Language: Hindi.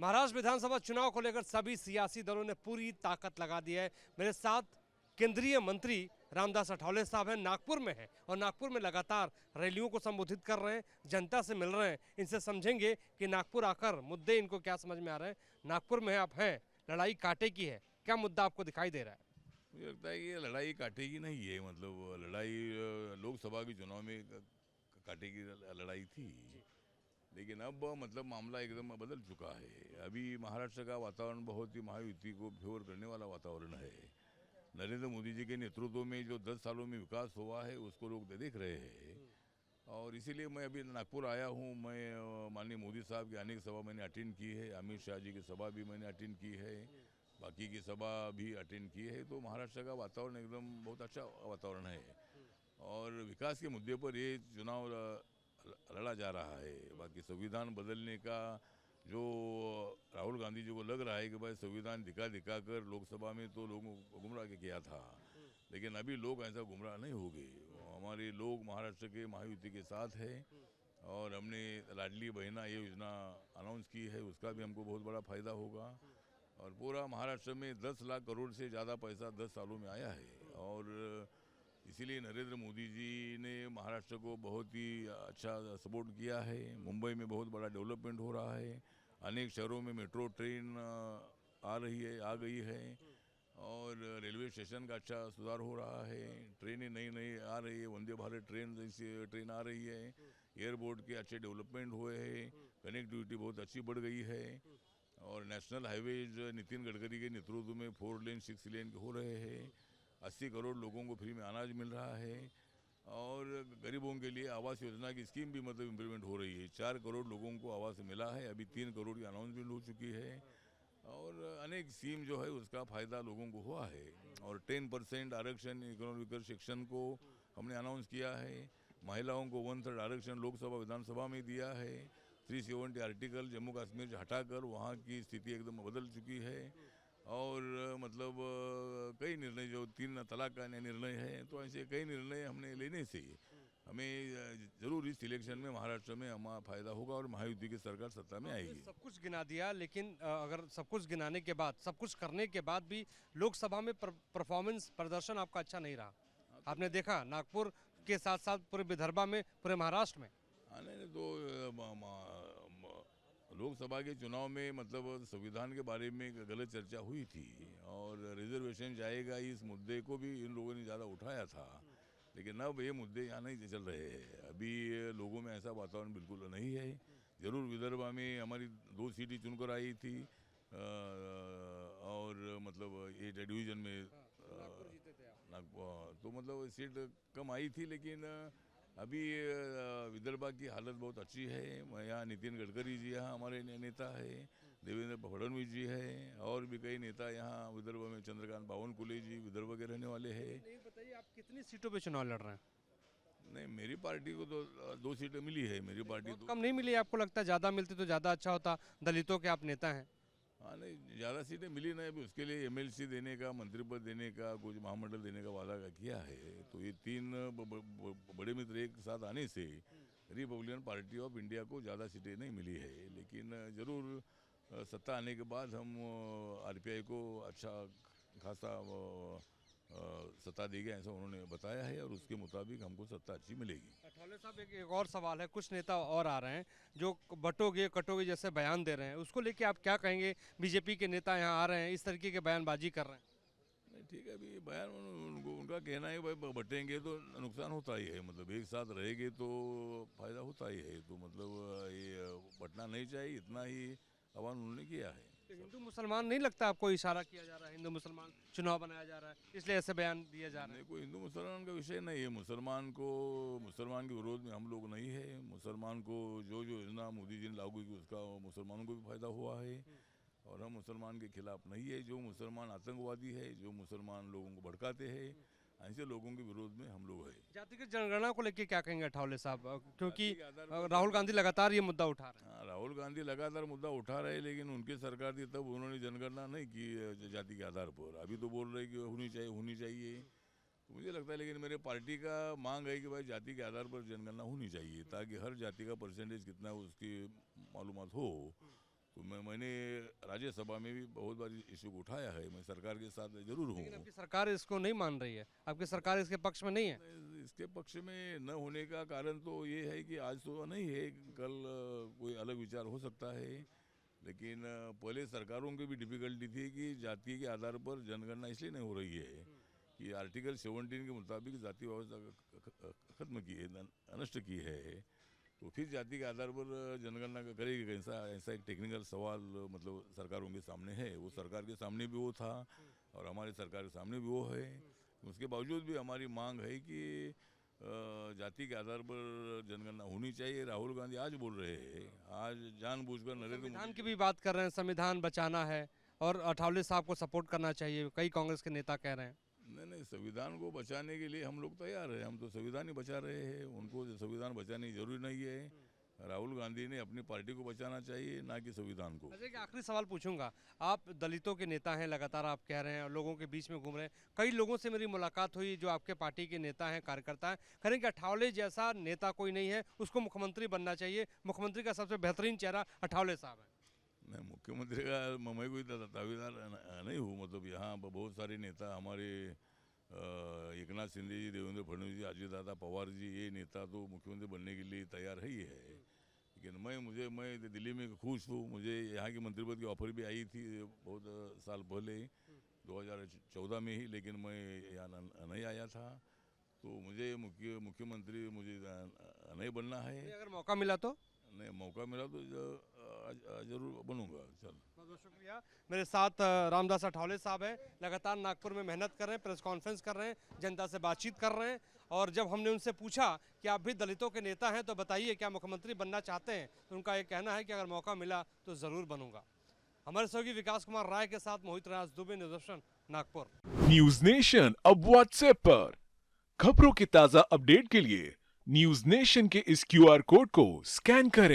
महाराष्ट्र विधानसभा चुनाव को लेकर सभी सियासी दलों ने पूरी ताकत लगा दी है। मेरे साथ केंद्रीय मंत्री रामदास अठावले साहब हैं, नागपुर में हैं और नागपुर में लगातार रैलियों को संबोधित कर रहे हैं, जनता से मिल रहे हैं। इनसे समझेंगे कि नागपुर आकर मुद्दे इनको क्या समझ में आ रहे हैं। नागपुर में आप हैं, लड़ाई कांटे की है, क्या मुद्दा आपको दिखाई दे रहा है? मुझे लगता है कि ये लड़ाई कांटे की नहीं है। मतलब लड़ाई लोकसभा के चुनाव में कांटे की लड़ाई थी, लेकिन अब मतलब मामला एकदम बदल चुका है। अभी महाराष्ट्र का वातावरण बहुत ही महायुति को फेवर करने वाला वातावरण है। नरेंद्र मोदी जी के नेतृत्व में जो 10 सालों में विकास हुआ है उसको लोग देख रहे हैं, और इसीलिए मैं अभी नागपुर आया हूँ। मैं माननीय मोदी साहब की अनेक सभा मैंने अटेंड की है, अमित शाह जी की सभा भी मैंने अटेंड की है, बाकी की सभा भी अटेंड की है। तो महाराष्ट्र का वातावरण एकदम बहुत अच्छा वातावरण है, और विकास के मुद्दे पर ये चुनाव लड़ा जा रहा है। बाकी संविधान बदलने का जो राहुल गांधी जी को लग रहा है कि भाई संविधान दिखा दिखा कर लोकसभा में तो लोगों को गुमराह किया था, लेकिन अभी लोग ऐसा गुमराह नहीं हो गए। हमारे लोग महाराष्ट्र के महायुति के साथ है, और हमने लाडली बहना ये योजना अनाउंस की है, उसका भी हमको बहुत बड़ा फायदा होगा। और पूरा महाराष्ट्र में 10 लाख करोड़ से ज़्यादा पैसा 10 सालों में आया है, और इसीलिए नरेंद्र मोदी जी ने महाराष्ट्र को बहुत ही अच्छा सपोर्ट किया है। मुंबई में बहुत बड़ा डेवलपमेंट हो रहा है, अनेक शहरों में मेट्रो ट्रेन आ गई है, और रेलवे स्टेशन का अच्छा सुधार हो रहा है। ट्रेनें नई नई आ रही है, वंदे भारत ट्रेन जैसी ट्रेन आ रही है। एयरपोर्ट के अच्छे डेवलपमेंट हुए हैं, कनेक्टिविटी बहुत अच्छी बढ़ गई है, और नेशनल हाईवेज नितिन गडकरी के नेतृत्व में 4 लेन 6 लेन हो रहे हैं। 80 करोड़ लोगों को फ्री में अनाज मिल रहा है, और गरीबों के लिए आवास योजना की स्कीम भी मतलब इम्प्लीमेंट हो रही है। 4 करोड़ लोगों को आवास मिला है, अभी 3 करोड़ की अनाउंसमेंट हो चुकी है, और अनेक स्कीम जो है उसका फ़ायदा लोगों को हुआ है। और 10% आरक्षण इकोनॉमिकल सेक्शन को हमने अनाउंस किया है। महिलाओं को 1/3 आरक्षण लोकसभा विधानसभा में दिया है। 370 आर्टिकल जम्मू कश्मीर से हटाकर वहाँ की स्थिति एकदम बदल चुकी है। और मतलब कई निर्णय, जो 3 तलाक का निर्णय है, तो ऐसे कई निर्णय हमने लेने से हमें जरूर इस इलेक्शन में महाराष्ट्र में हमारा फायदा होगा, और महायुति की सरकार सत्ता में आपने आएगी। सब कुछ गिना दिया, लेकिन अगर सब कुछ गिनाने के बाद, सब कुछ करने के बाद भी लोकसभा में परफॉर्मेंस प्रदर्शन आपका अच्छा नहीं रहा। आपने देखा नागपुर के साथ साथ पूरे विदर्भा में, पूरे महाराष्ट्र में। नहीं तो लोकसभा के चुनाव में मतलब संविधान के बारे में गलत चर्चा हुई थी, और रिजर्वेशन जाएगा इस मुद्दे को भी इन लोगों ने ज़्यादा उठाया था, लेकिन अब ये मुद्दे यहाँ नहीं चल रहे हैं। अभी लोगों में ऐसा वातावरण बिल्कुल नहीं है। जरूर विदर्भा में हमारी 2 सीटें चुनकर आई थी, और मतलब ये डिवीज़न में नागपुर तो मतलब सीट कम आई थी, लेकिन अभी विदर्भा की हालत बहुत अच्छी है। यहाँ नितिन गडकरी जी यहाँ हमारे नेता है, देवेंद्र फडणवीस जी है, और भी कई नेता यहाँ विदर्भ में, चंद्रकांत बावनकुले जी विदर्भ के रहने वाले हैं। नहीं बताइए, आप कितनी सीटों पे चुनाव लड़ रहे हैं? नहीं, मेरी पार्टी को तो 2 सीटें मिली है। मेरी पार्टी बहुत तो कम नहीं मिली? आपको लगता है ज़्यादा मिलती तो ज़्यादा अच्छा होता? दलितों के आप नेता हैं। हाँ, नहीं ज़्यादा सीटें मिली नहीं। अभी उसके लिए एमएलसी देने का, मंत्री पद देने का, कुछ महामंडल देने का वादा किया है। तो ये 3 बड़े मित्र एक साथ आने से रिपब्लिकन पार्टी ऑफ इंडिया को ज़्यादा सीटें नहीं मिली है, लेकिन ज़रूर सत्ता आने के बाद हम आरपीआई को अच्छा खासा सत्ता देंगे, ऐसा उन्होंने बताया है, और उसके मुताबिक हमको सत्ता अच्छी मिलेगी। अठावले साहब, एक और सवाल है। कुछ नेता और आ रहे हैं जो बटोगे कटोगे जैसे बयान दे रहे हैं, उसको लेके आप क्या कहेंगे? बीजेपी के नेता यहाँ आ रहे हैं, इस तरीके के बयानबाजी कर रहे हैं। नहीं, ठीक है, अभी बयान उनका कहना है भाई बटेंगे तो नुकसान होता ही है। मतलब एक साथ रहेंगे तो फायदा होता ही है, तो मतलब ये बटना नहीं चाहिए, इतना ही आह्वान उन्होंने किया है। तो हिंदू मुसलमान नहीं लगता आपको इशारा किया जा रहा है? हिंदू मुसलमान चुनाव बनाया जा रहा है, इसलिए ऐसे बयान दिए जा रहे हैं। नहीं, कोई हिंदू मुसलमान का विषय नहीं है। मुसलमान के विरोध में हम लोग नहीं है। मुसलमान को जो जो योजना मोदी जी ने लागू की उसका मुसलमानों को भी फायदा हुआ है, और हम मुसलमान के खिलाफ नहीं है। जो मुसलमान आतंकवादी है, जो मुसलमान लोगों को भड़काते हैं, ऐसे लोगों के विरोध में हम लोग है। जातिगत जनगणना को लेके क्या कहेंगे अठावले साहब? क्योंकि जाति के आधार पर राहुल गांधी लगातार ये मुद्दा उठा रहे हैं। हाँ, राहुल गांधी लगातार मुद्दा उठा रहे हैं, लेकिन उनकी सरकार थी तब उन्होंने जनगणना नहीं की जाति के आधार पर। अभी तो बोल रहे हैं कि होनी चाहिए। तो मुझे लगता है, लेकिन मेरे पार्टी का मांग है कि भाई जाति के आधार पर जनगणना होनी चाहिए, ताकि हर जाति का परसेंटेज कितना है उसकी मालूमात हो, तो मैंने राज्यसभा में भी बहुत बार इशू को उठाया है, मैं सरकार के साथ जरूर हूँ। लेकिन आपकी सरकार इसको नहीं मान रही है, आपकी सरकार इसके पक्ष में नहीं है। इसके पक्ष में न होने का कारण तो ये है कि आज तो नहीं है, कल कोई अलग विचार हो सकता है, लेकिन पहले सरकारों की भी डिफिकल्टी थी कि जाति के आधार पर जनगणना इसलिए नहीं हो रही है कि आर्टिकल 17 के मुताबिक जाति व्यवस्था खत्म की है, नष्ट की है, तो फिर जाति के आधार पर जनगणना करेगी कैसा, ऐसा एक टेक्निकल सवाल मतलब सरकारों के सामने है। वो सरकार के सामने भी वो था और हमारे सरकार के सामने भी वो है। उसके बावजूद भी हमारी मांग है कि जाति के आधार पर जनगणना होनी चाहिए। राहुल गांधी आज बोल रहे हैं, आज जानबूझकर नरेंद्र संविधान मोदी की भी बात कर रहे हैं, संविधान बचाना है और अठावले साहब को सपोर्ट करना चाहिए, कई कांग्रेस के नेता कह रहे हैं। नहीं, संविधान को बचाने के लिए हम लोग तैयार हैं, हम तो संविधान ही बचा रहे हैं, उनको संविधान बचाने की जरूरी नहीं है। राहुल गांधी ने अपनी पार्टी को बचाना चाहिए, ना कि संविधान को। अच्छा, एक आखिरी सवाल पूछूंगा, आप दलितों के नेता हैं, लगातार आप कह रहे हैं और लोगों के बीच में घूम रहे हैं, कई लोगों से मेरी मुलाकात हुई जो आपके पार्टी के नेता हैं, कार्यकर्ता हैं, कह रहे हैं कि अठावले जैसा नेता कोई नहीं है, उसको मुख्यमंत्री बनना चाहिए, मुख्यमंत्री का सबसे बेहतरीन चेहरा अठावले साहब है। मैं मुख्यमंत्री का मैं कोई दावेदार नहीं हूँ, मतलब यहाँ बहुत सारे नेता हमारे एकनाथ शिंदे जी, देवेंद्र फडणवीस जी, अजय दादा पवार जी, ये नेता तो मुख्यमंत्री बनने के लिए तैयार ही है, लेकिन मैं दिल्ली में खुश हूँ। मुझे यहाँ की मंत्री पद की ऑफर भी आई थी बहुत साल पहले 2014 में ही, लेकिन मैं यहाँ नहीं आया था, तो मुझे मुख्यमंत्री मुझे नहीं बनना है। अगर मौका मिला तो? नहीं, मौका मिला तो जरूर बनूंगा। चल, बहुत बहुत शुक्रिया। मेरे साथ रामदास अठावले साहब हैं, लगातार नागपुर में मेहनत कर रहे हैं, प्रेस कॉन्फ्रेंस कर रहे हैं, जनता से बातचीत कर रहे हैं, और जब हमने उनसे पूछा कि आप भी दलितों के नेता हैं तो बताइए क्या मुख्यमंत्री बनना चाहते हैं, तो उनका ये कहना है कि अगर मौका मिला तो ज़रूर बनूंगा। हमारे सहयोगी विकास कुमार राय के साथ मोहित राज दुबे, न्यूज़ दर्शन, नागपुर। न्यूज नेशन अब व्हाट्सएप पर खबरों के ताजा अपडेट के लिए न्यूज नेशन के इस QR कोड को स्कैन करें।